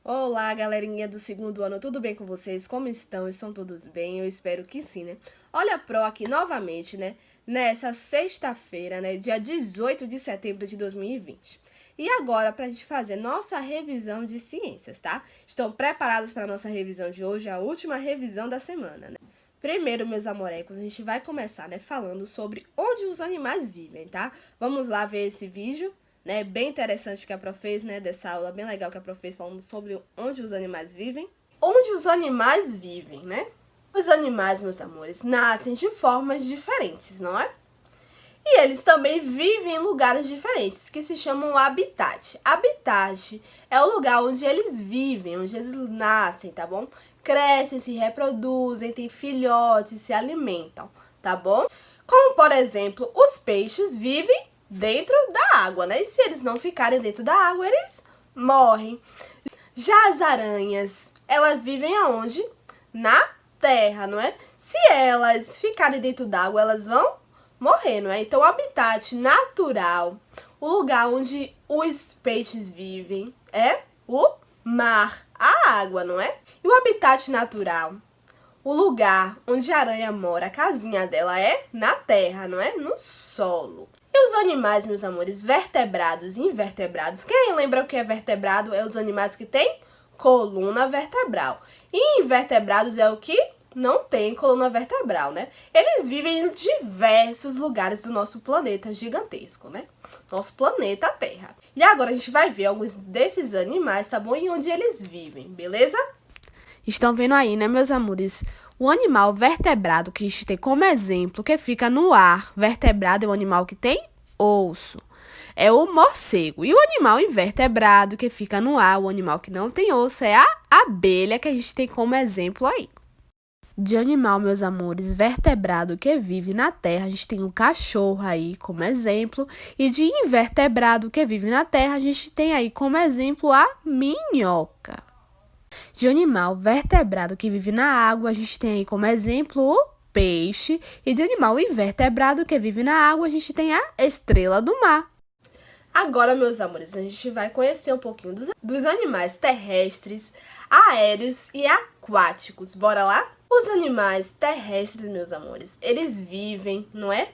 Olá, galerinha do segundo ano, tudo bem com vocês? Como estão? Estão todos bem? Eu espero que sim, né? Olha Pro aqui novamente, né? Nessa sexta-feira, né? Dia 18 de setembro de 2020. E agora, para a gente fazer nossa revisão de ciências, tá? Estão preparados para a nossa revisão de hoje, a última revisão da semana, né? Primeiro, meus amorecos, a gente vai começar, né? Falando sobre onde os animais vivem, tá? Vamos lá ver esse vídeo, né, bem interessante que a Prof fez, né, dessa aula bem legal que a Prof fez falando sobre onde os animais vivem. Onde os animais vivem, né? Os animais, meus amores, nascem de formas diferentes, não é? E eles também vivem em lugares diferentes, que se chamam habitat. Habitat é o lugar onde eles vivem, onde eles nascem, tá bom? Crescem, se reproduzem, têm filhotes, se alimentam, tá bom? Como, por exemplo, os peixes vivem dentro da água, né? E se eles não ficarem dentro da água, eles morrem. Já as aranhas, elas vivem aonde? Na terra, não é? Se elas ficarem dentro da água, elas vão morrer, não é? Então, o habitat natural, o lugar onde os peixes vivem é o mar, a água, não é? E o habitat natural, o lugar onde a aranha mora, a casinha dela é na terra, não é? No solo. E os animais, meus amores, vertebrados e invertebrados. Quem lembra o que é vertebrado? É os animais que têm coluna vertebral. E invertebrados é o que não tem coluna vertebral, né? Eles vivem em diversos lugares do nosso planeta gigantesco, né? Nosso planeta Terra. E agora a gente vai ver alguns desses animais, tá bom? E onde eles vivem, beleza? Estão vendo aí, né, meus amores? O animal vertebrado que a gente tem como exemplo, que fica no ar, vertebrado é um animal que tem osso, é o morcego. E o animal invertebrado que fica no ar, o animal que não tem osso, é a abelha, que a gente tem como exemplo aí. De animal, meus amores, vertebrado que vive na terra, a gente tem o cachorro aí como exemplo. E de invertebrado que vive na terra, a gente tem aí como exemplo a minhoca. De animal vertebrado que vive na água, a gente tem aí como exemplo o peixe. E de animal invertebrado que vive na água, a gente tem a estrela do mar. Agora, meus amores, a gente vai conhecer um pouquinho dos animais terrestres, aéreos e aquáticos. Bora lá? Os animais terrestres, meus amores, eles vivem, não é?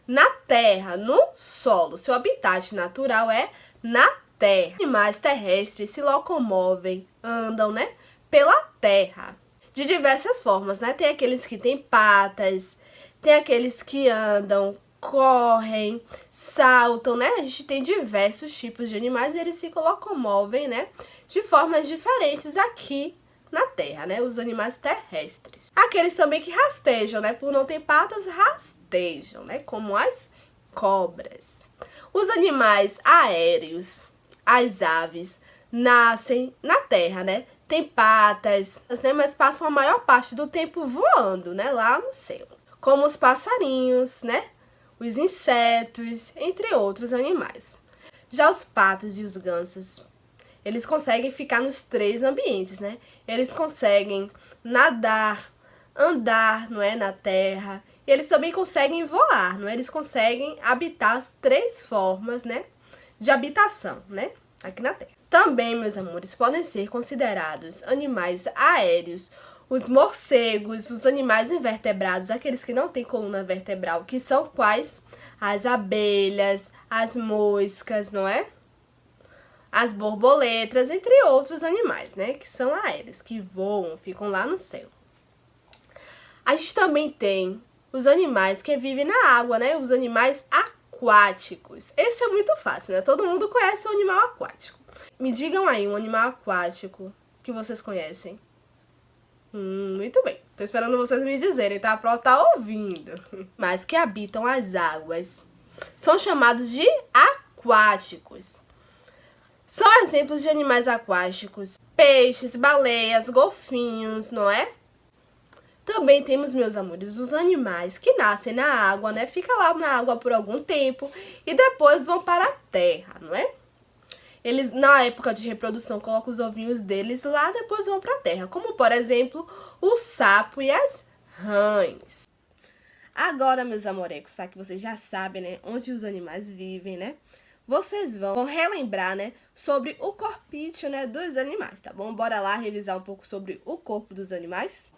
Na terra, no solo. Seu habitat natural é na terra. Os animais terrestres se locomovem, andam, né? Pela terra, de diversas formas, né? Tem aqueles que têm patas, tem aqueles que andam, correm, saltam, né? A gente tem diversos tipos de animais e eles se locomovem, né? De formas diferentes aqui na terra, né? Os animais terrestres. Aqueles também que rastejam, né? Por não ter patas, rastejam, né? Como as cobras. Os animais aéreos, as aves, nascem na terra, né? Tem patas, né? Mas passam a maior parte do tempo voando, né? Lá no céu. Como os passarinhos, né? Os insetos, entre outros animais. Já os patos e os gansos, eles conseguem ficar nos três ambientes, né? Eles conseguem nadar, andar, não é? Na terra. E eles também conseguem voar, não é? Eles conseguem habitar as três formas, né? De habitação, né? Aqui na terra. Também, meus amores, podem ser considerados animais aéreos os morcegos, os animais invertebrados, aqueles que não têm coluna vertebral, que são quais? As abelhas, as moscas, não é? As borboletas, entre outros animais, né? Que são aéreos, que voam, ficam lá no céu. A gente também tem os animais que vivem na água, né? Os animais aquáticos. Esse é muito fácil, né? Todo mundo conhece o animal aquático. Me digam aí um animal aquático que vocês conhecem. Muito bem. Tô esperando vocês me dizerem, tá? A Pro tá ouvindo. Mas que habitam as águas. São chamados de aquáticos. São exemplos de animais aquáticos. Peixes, baleias, golfinhos, não é? Também temos, meus amores, os animais que nascem na água, né? Fica lá na água por algum tempo e depois vão para a terra, não é? Eles, na época de reprodução, colocam os ovinhos deles lá, depois vão para a terra. Como, por exemplo, o sapo e as rãs. Agora, meus amorecos, tá? Que vocês já sabem, né? Onde os animais vivem, né? vocês vão relembrar, né, sobre o corpício, né, dos animais, tá bom? Bora lá revisar um pouco sobre o corpo dos animais?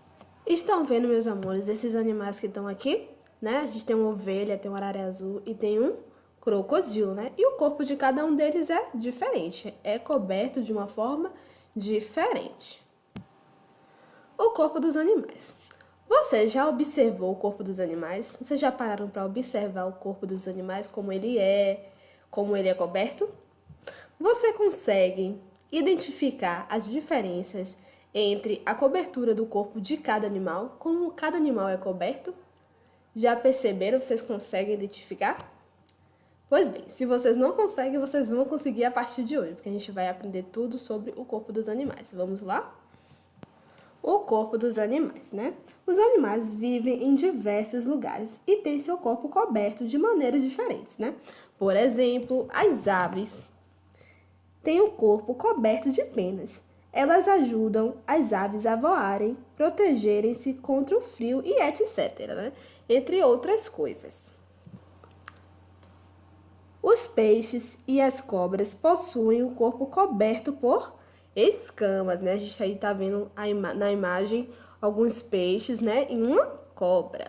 Estão vendo, meus amores, esses animais que estão aqui, né? A gente tem uma ovelha, tem um arara azul e tem um crocodilo, né? E o corpo de cada um deles é diferente, é coberto de uma forma diferente. O corpo dos animais. Você já observou o corpo dos animais? Vocês já pararam para observar o corpo dos animais, como ele é coberto? Você consegue identificar as diferenças entre a cobertura do corpo de cada animal, como cada animal é coberto? Já perceberam? Vocês conseguem identificar? Pois bem, se vocês não conseguem, vocês vão conseguir a partir de hoje, porque a gente vai aprender tudo sobre o corpo dos animais. Vamos lá? O corpo dos animais, né? Os animais vivem em diversos lugares e têm seu corpo coberto de maneiras diferentes, né? Por exemplo, as aves têm o corpo coberto de penas. Elas ajudam as aves a voarem, protegerem-se contra o frio e etc, né? Entre outras coisas. Os peixes e as cobras possuem o corpo coberto por escamas, né? A gente aí tá vendo na imagem alguns peixes, né? E uma cobra.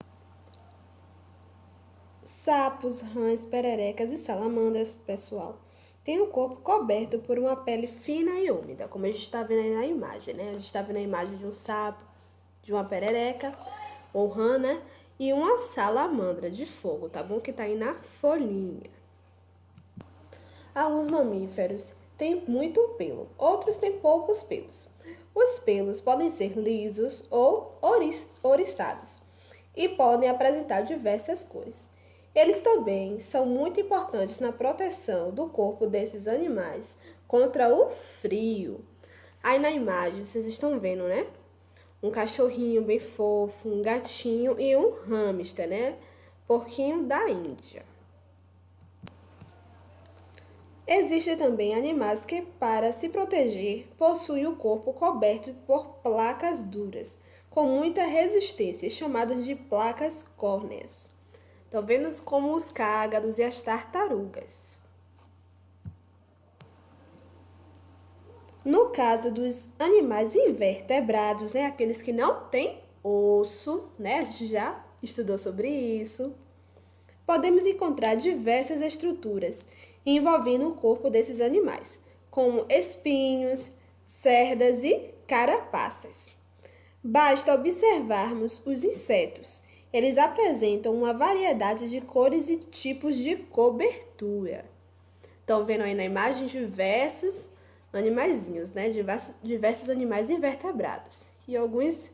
Sapos, rãs, pererecas e salamandras, pessoal, têm o corpo coberto por uma pele fina e úmida, como a gente está vendo aí na imagem, né? A gente está vendo a imagem de um sapo, de uma perereca, ou rã, né? E uma salamandra de fogo, tá bom? Que tá aí na folhinha. Alguns mamíferos têm muito pelo, outros têm poucos pelos. Os pelos podem ser lisos ou ouriçados e podem apresentar diversas cores. Eles também são muito importantes na proteção do corpo desses animais contra o frio. Aí na imagem vocês estão vendo, né? Um cachorrinho bem fofo, um gatinho e um hamster, né? Porquinho da Índia. Existem também animais que, para se proteger, possuem o corpo coberto por placas duras, com muita resistência, chamadas de placas córneas. Estão vendo como os cágados e as tartarugas. No caso dos animais invertebrados, né, aqueles que não têm osso, né, a gente já estudou sobre isso, podemos encontrar diversas estruturas envolvendo o corpo desses animais, como espinhos, cerdas e carapaças. Basta observarmos os insetos. Eles apresentam uma variedade de cores e tipos de cobertura. Estão vendo aí na imagem diversos animaizinhos, né? Diversos animais invertebrados e alguns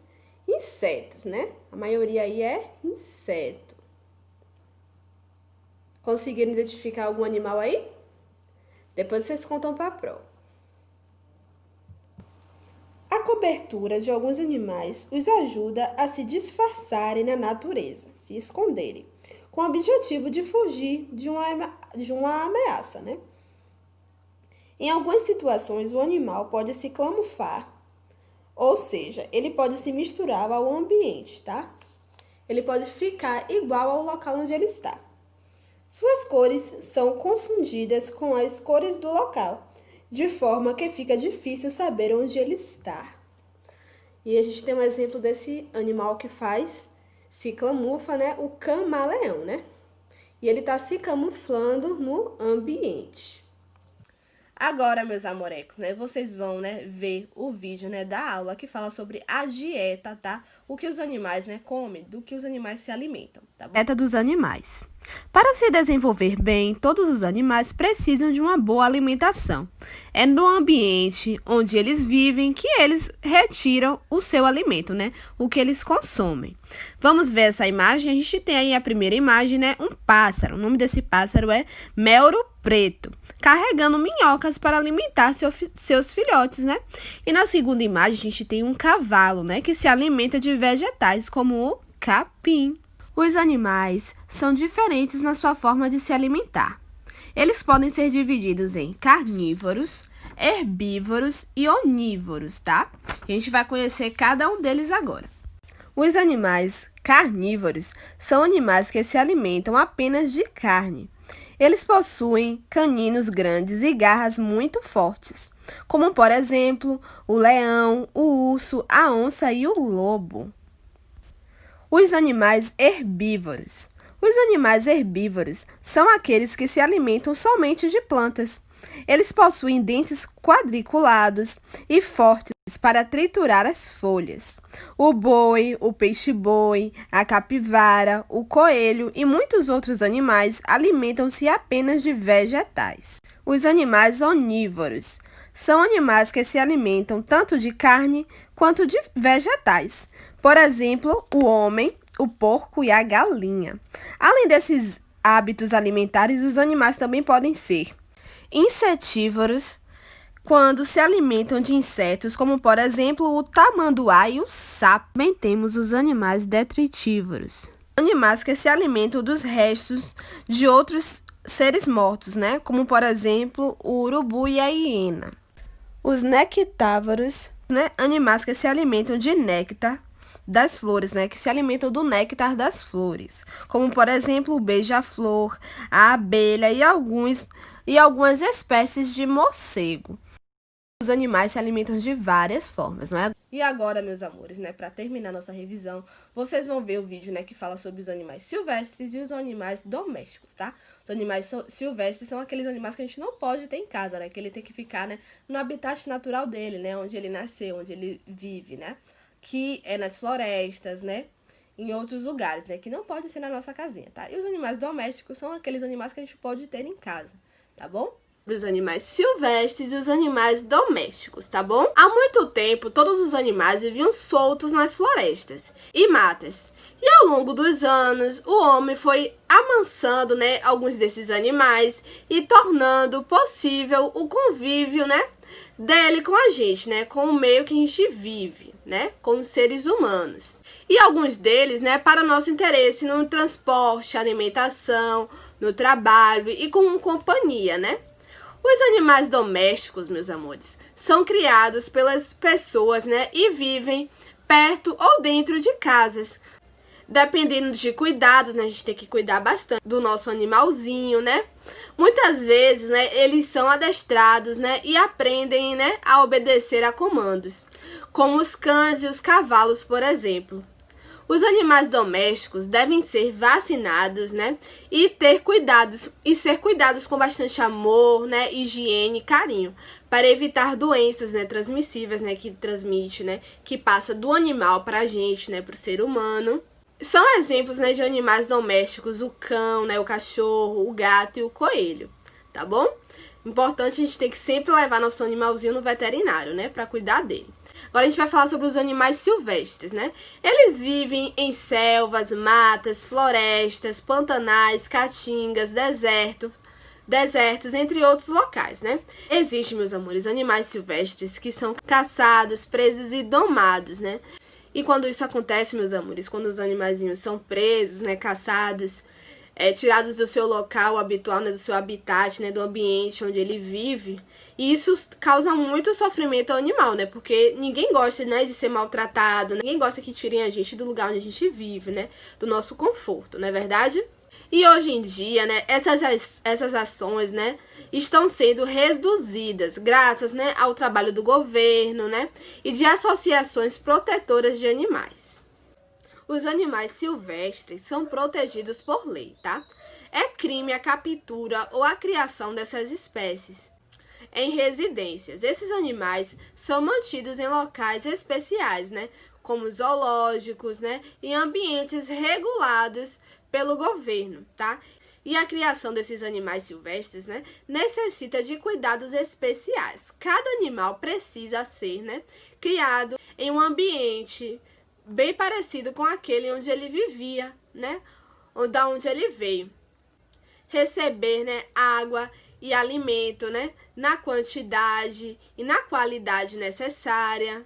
insetos, né? A maioria aí é inseto. Conseguiram identificar algum animal aí? Depois vocês contam para a prova. A cobertura de alguns animais os ajuda a se disfarçarem na natureza, se esconderem, com o objetivo de fugir de uma ameaça, né? Em algumas situações, o animal pode se camuflar, ou seja, ele pode se misturar ao ambiente, tá? Ele pode ficar igual ao local onde ele está. Suas cores são confundidas com as cores do local, de forma que fica difícil saber onde ele está. E a gente tem um exemplo desse animal que se camufla, né? O camaleão, né? E ele está se camuflando no ambiente. Agora, meus amorecos, né, vocês vão, né, ver o vídeo, né, da aula que fala sobre a dieta, tá? O que os animais, né, comem, do que os animais se alimentam, tá bom? Dieta dos animais. Para se desenvolver bem, todos os animais precisam de uma boa alimentação. É no ambiente onde eles vivem que eles retiram o seu alimento, né? O que eles consomem. Vamos ver essa imagem? A gente tem aí a primeira imagem, né? Um pássaro. O nome desse pássaro é melro preto, carregando minhocas para alimentar seus filhotes, né? E na segunda imagem a gente tem um cavalo, né? Que se alimenta de vegetais como o capim. Os animais são diferentes na sua forma de se alimentar. Eles podem ser divididos em carnívoros, herbívoros e onívoros, tá? A gente vai conhecer cada um deles agora. Os animais carnívoros são animais que se alimentam apenas de carne. Eles possuem caninos grandes e garras muito fortes, como por exemplo o leão, o urso, a onça e o lobo. Os animais herbívoros. Os animais herbívoros são aqueles que se alimentam somente de plantas. Eles possuem dentes quadriculados e fortes para triturar as folhas. O boi, o peixe-boi, a capivara, o coelho e muitos outros animais alimentam-se apenas de vegetais. Os animais onívoros são animais que se alimentam tanto de carne quanto de vegetais. Por exemplo, o homem, o porco e a galinha. Além desses hábitos alimentares, os animais também podem ser insetívoros, quando se alimentam de insetos, como por exemplo o tamanduá e o sapo. Também temos os animais detritívoros, animais que se alimentam dos restos de outros seres mortos, né? Como por exemplo o urubu e a hiena. Os nectávoros, né? Animais que se alimentam de néctar das flores, né? Que se alimentam do néctar das flores, como por exemplo o beija-flor, a abelha e algumas espécies de morcego. Os animais se alimentam de várias formas, não é? E agora, meus amores, né, para terminar nossa revisão, vocês vão ver o vídeo, né, que fala sobre os animais silvestres e os animais domésticos, tá? Os animais silvestres são aqueles animais que a gente não pode ter em casa, né, que ele tem que ficar, né, no habitat natural dele, né, onde ele nasceu, onde ele vive, né, que é nas florestas, né, em outros lugares, né, que não pode ser na nossa casinha, tá? E os animais domésticos são aqueles animais que a gente pode ter em casa, tá bom? Os animais silvestres e os animais domésticos, tá bom? Há muito tempo, todos os animais viviam soltos nas florestas e matas. E ao longo dos anos, o homem foi amansando, né, alguns desses animais e tornando possível o convívio, né, dele com a gente, né, com o meio que a gente vive, né, com os seres humanos. E alguns deles, né, para nosso interesse no transporte, alimentação, no trabalho e com companhia, né? Os animais domésticos, meus amores, são criados pelas pessoas, né, e vivem perto ou dentro de casas. Dependendo de cuidados, né, a gente tem que cuidar bastante do nosso animalzinho, né? Muitas vezes, né, eles são adestrados, né, e aprendem, né, a obedecer a comandos, como os cães e os cavalos, por exemplo. Os animais domésticos devem ser vacinados, né? E ser cuidados com bastante amor, né? Higiene e carinho, para evitar doenças, né, transmissíveis, né, que transmite, né, que passa do animal para a gente, né, para o ser humano. São exemplos, né, de animais domésticos, o cão, né, o cachorro, o gato e o coelho, tá bom? Importante, a gente tem que sempre levar nosso animalzinho no veterinário, né, para cuidar dele. Agora a gente vai falar sobre os animais silvestres, né? Eles vivem em selvas, matas, florestas, pantanais, caatingas, desertos, entre outros locais, né? Existem, meus amores, animais silvestres que são caçados, presos e domados, né? E quando isso acontece, meus amores, quando os animaizinhos são presos, né, caçados, tirados do seu local habitual, né, do seu habitat, né, do ambiente onde ele vive, e isso causa muito sofrimento ao animal, né, porque ninguém gosta, né, de ser maltratado, ninguém gosta que tirem a gente do lugar onde a gente vive, né, do nosso conforto, não é verdade? E hoje em dia, né, essas ações, né, estão sendo reduzidas graças, né, ao trabalho do governo, né, e de associações protetoras de animais. Os animais silvestres são protegidos por lei, tá? É crime a captura ou a criação dessas espécies em residências. Esses animais são mantidos em locais especiais, né? Como zoológicos, né? Em ambientes regulados pelo governo, tá? E a criação desses animais silvestres, né, necessita de cuidados especiais. Cada animal precisa ser, né, criado em um ambiente bem parecido com aquele onde ele vivia, né, da onde ele veio. Receber, né, água e alimento, né, na quantidade e na qualidade necessária.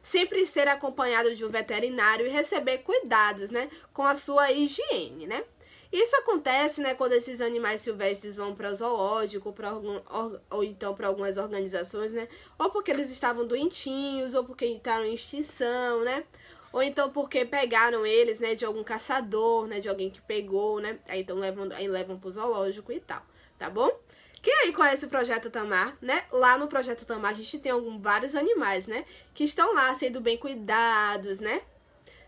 Sempre ser acompanhado de um veterinário e receber cuidados, né, com a sua higiene, né. Isso acontece, né, quando esses animais silvestres vão para o zoológico, ou então para algumas organizações, né, ou porque eles estavam doentinhos, ou porque entraram em extinção, né, ou então porque pegaram eles, né, de algum caçador, né, de alguém que pegou, né, aí então levam pro zoológico e tal, tá bom? Quem aí conhece o Projeto Tamar, né? Lá no Projeto Tamar a gente tem vários animais, né? Que estão lá sendo bem cuidados, né?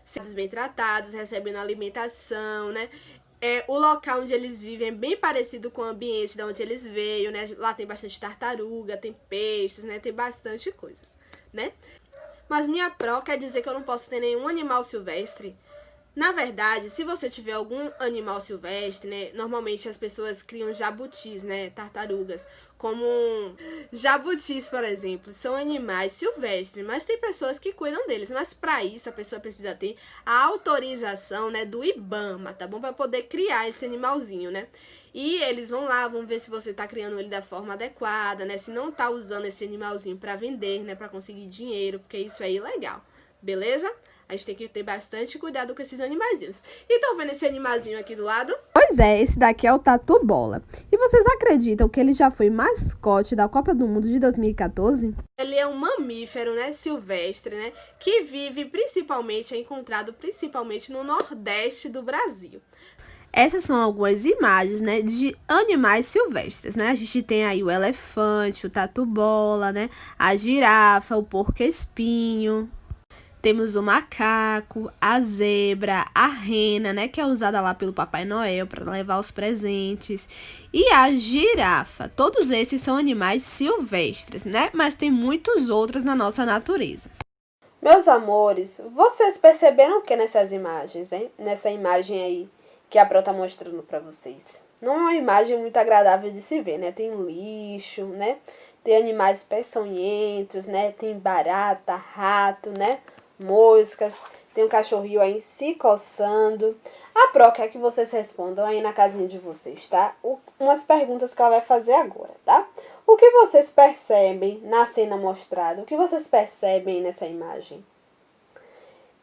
Sendo bem tratados, recebendo alimentação, né? O local onde eles vivem é bem parecido com o ambiente de onde eles veio, né? Lá tem bastante tartaruga, tem peixes, né? Tem bastante coisas, né? Mas minha pró quer dizer que eu não posso ter nenhum animal silvestre? Na verdade, se você tiver algum animal silvestre, né, normalmente as pessoas criam jabutis, né, tartarugas, como jabutis, por exemplo, são animais silvestres, mas tem pessoas que cuidam deles, mas para isso a pessoa precisa ter a autorização, né, do IBAMA, tá bom? Para poder criar esse animalzinho, né? E eles vão lá, vão ver se você tá criando ele da forma adequada, né? Se não tá usando esse animalzinho para vender, né, para conseguir dinheiro, porque isso é ilegal. Beleza? A gente tem que ter bastante cuidado com esses animaizinhos. E estão vendo esse animalzinho aqui do lado? Pois é, esse daqui é o Tatu Bola. E vocês acreditam que ele já foi mascote da Copa do Mundo de 2014? Ele é um mamífero, né, silvestre, né, que vive principalmente, é encontrado principalmente no Nordeste do Brasil. Essas são algumas imagens, né, de animais silvestres, né? A gente tem aí o elefante, o tatu-bola, né? A girafa, o porco-espinho. Temos o macaco, a zebra, a rena, né, que é usada lá pelo Papai Noel para levar os presentes, e a girafa. Todos esses são animais silvestres, né? Mas tem muitos outros na nossa natureza. Meus amores, vocês perceberam o que nessas imagens, hein? Nessa imagem aí que a Pro tá mostrando para vocês. Não é uma imagem muito agradável de se ver, né? Tem lixo, né? Tem animais peçonhentos, né? Tem barata, rato, né? Moscas, tem um cachorrinho aí se coçando. A Pro quer que vocês respondam aí na casinha de vocês, tá? Umas perguntas que ela vai fazer agora, tá? O que vocês percebem na cena mostrada? O que vocês percebem nessa imagem?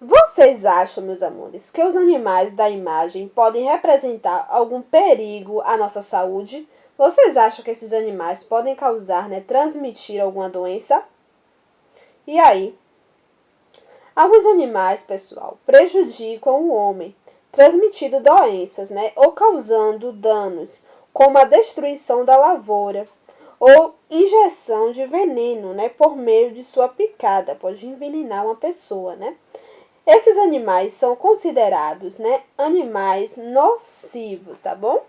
Vocês acham, meus amores, que os animais da imagem podem representar algum perigo à nossa saúde? Vocês acham que esses animais podem causar, né, transmitir alguma doença? E aí? Alguns animais, pessoal, prejudicam o homem, transmitindo doenças, né, ou causando danos, como a destruição da lavoura, ou injeção de veneno, né, por meio de sua picada, pode envenenar uma pessoa, né? Esses animais são considerados, né, animais nocivos, tá bom?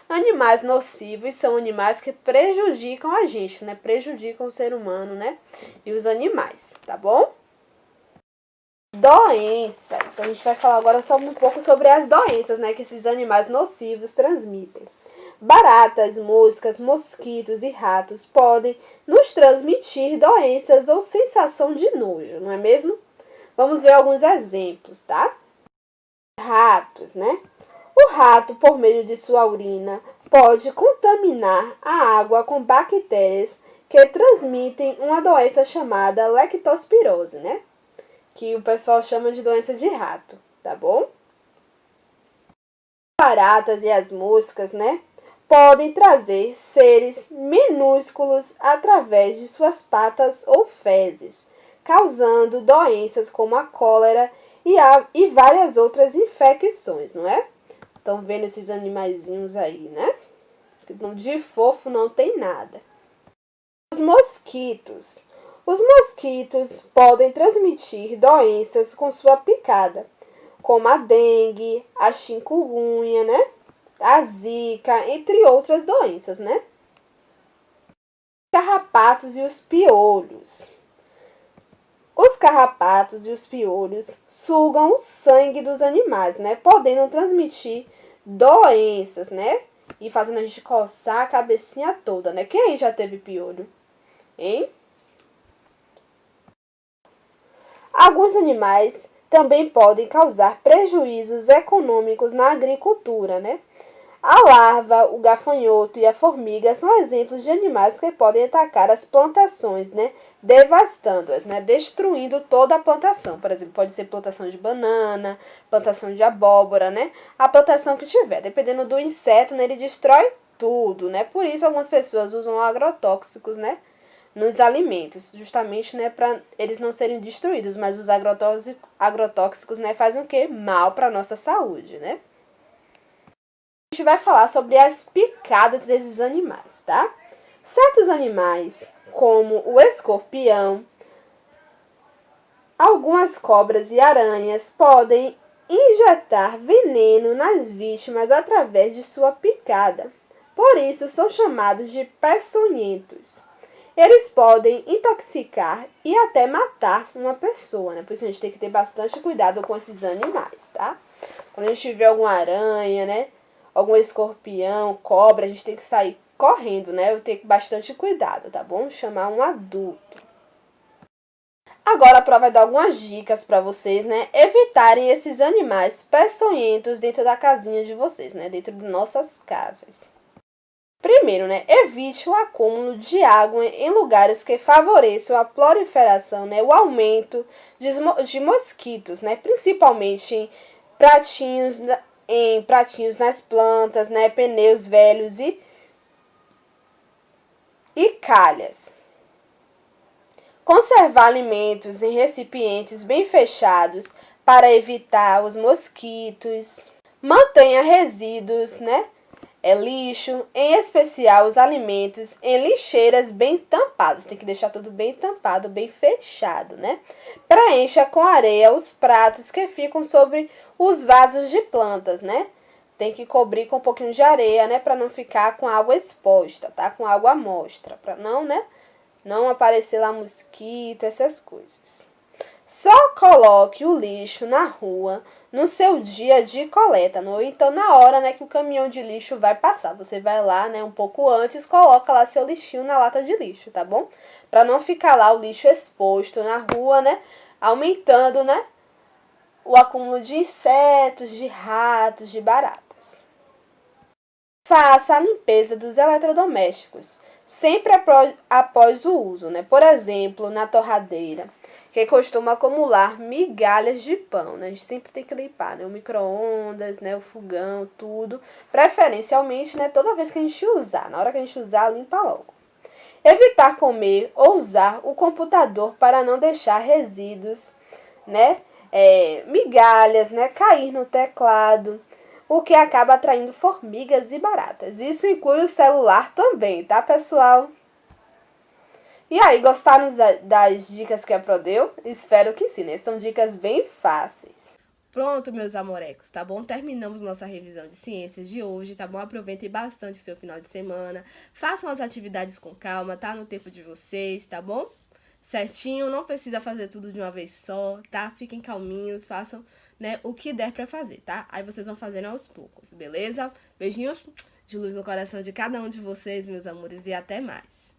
Animais nocivos são animais que prejudicam a gente, né, prejudicam o ser humano, né, e os animais, tá bom? Doenças. A gente vai falar agora só um pouco sobre as doenças, né, que esses animais nocivos transmitem. Baratas, moscas, mosquitos e ratos podem nos transmitir doenças ou sensação de nojo, não é mesmo? Vamos ver alguns exemplos, tá? Ratos, né? O rato, por meio de sua urina, pode contaminar a água com bactérias que transmitem uma doença chamada lectospirose, né? Que o pessoal chama de doença de rato, tá bom? As baratas e as moscas, né, podem trazer seres minúsculos através de suas patas ou fezes, causando doenças como a cólera e várias outras infecções, não é? Estão vendo esses animaizinhos aí, né? De fofo não tem nada. Os mosquitos. Os mosquitos podem transmitir doenças com sua picada, como a dengue, a chikungunya, né? A zika, entre outras doenças, né? Carrapatos e os piolhos. Os carrapatos e os piolhos sugam o sangue dos animais, né? Podendo transmitir doenças, né? E fazendo a gente coçar a cabecinha toda, né? Quem aí já teve piolho? Hein? Alguns animais também podem causar prejuízos econômicos na agricultura, né? A larva, o gafanhoto e a formiga são exemplos de animais que podem atacar as plantações, né? Devastando-as, né? Destruindo toda a plantação. Por exemplo, pode ser plantação de banana, plantação de abóbora, né? A plantação que tiver. Dependendo do inseto, né? Ele destrói tudo, né? Por isso, algumas pessoas usam agrotóxicos, né? nos alimentos, justamente, né, para eles não serem destruídos, mas os agrotóxicos, né, fazem o quê? Mal para a nossa saúde, né? A gente vai falar sobre as picadas desses animais, tá? Certos animais, como o escorpião, algumas cobras e aranhas podem injetar veneno nas vítimas através de sua picada. Por isso, são chamados de peçonhentos. Eles podem intoxicar e até matar uma pessoa, né? Por isso a gente tem que ter bastante cuidado com esses animais, tá? Quando a gente vê alguma aranha, né? Algum escorpião, cobra, a gente tem que sair correndo, né? Eu tenho bastante cuidado, tá bom? Chamar um adulto. Agora a Pro vai dar algumas dicas para vocês, né? Evitarem esses animais peçonhentos dentro da casinha de vocês, né? Dentro de nossas casas. Primeiro, né? Evite o acúmulo de água em lugares que favoreçam a proliferação, né? O aumento de mosquitos, né? Principalmente em pratinhos nas plantas, né? Pneus velhos e calhas. Conservar alimentos em recipientes bem fechados para evitar os mosquitos. Mantenha resíduos, né? Lixo, em especial os alimentos, em lixeiras bem tampadas. Tem que deixar tudo bem tampado, bem fechado, né? Preencha com areia os pratos que ficam sobre os vasos de plantas, né? Tem que cobrir com um pouquinho de areia, né? Para não ficar com água exposta, tá? Com água à mostra, para não, né? Não aparecer lá mosquito, essas coisas. Só coloque o lixo na rua no seu dia de coleta, ou então na hora, né, que o caminhão de lixo vai passar. Você vai lá, né, um pouco antes, coloca lá seu lixinho na lata de lixo, tá bom? Para não ficar lá o lixo exposto na rua, né, aumentando, né, o acúmulo de insetos, de ratos, de baratas. Faça a limpeza dos eletrodomésticos sempre após o uso, né? Por exemplo, na torradeira, que costuma acumular migalhas de pão, né? A gente sempre tem que limpar, né? O micro-ondas, né? O fogão, tudo. Preferencialmente, né? Toda vez que a gente usar. Na hora que a gente usar, limpa logo. Evitar comer ou usar o computador para não deixar resíduos, né? Migalhas, né? Cair no teclado, o que acaba atraindo formigas e baratas. Isso inclui o celular também, tá, pessoal? E aí, gostaram das dicas que a Pro deu? Espero que sim, né? São dicas bem fáceis. Pronto, meus amorecos, tá bom? Terminamos nossa revisão de ciências de hoje, tá bom? Aproveitem bastante o seu final de semana. Façam as atividades com calma, tá? No tempo de vocês, tá bom? Certinho, não precisa fazer tudo de uma vez só, tá? Fiquem calminhos, façam, né, o que der pra fazer, tá? Aí vocês vão fazendo aos poucos, beleza? Beijinhos de luz no coração de cada um de vocês, meus amores, e até mais.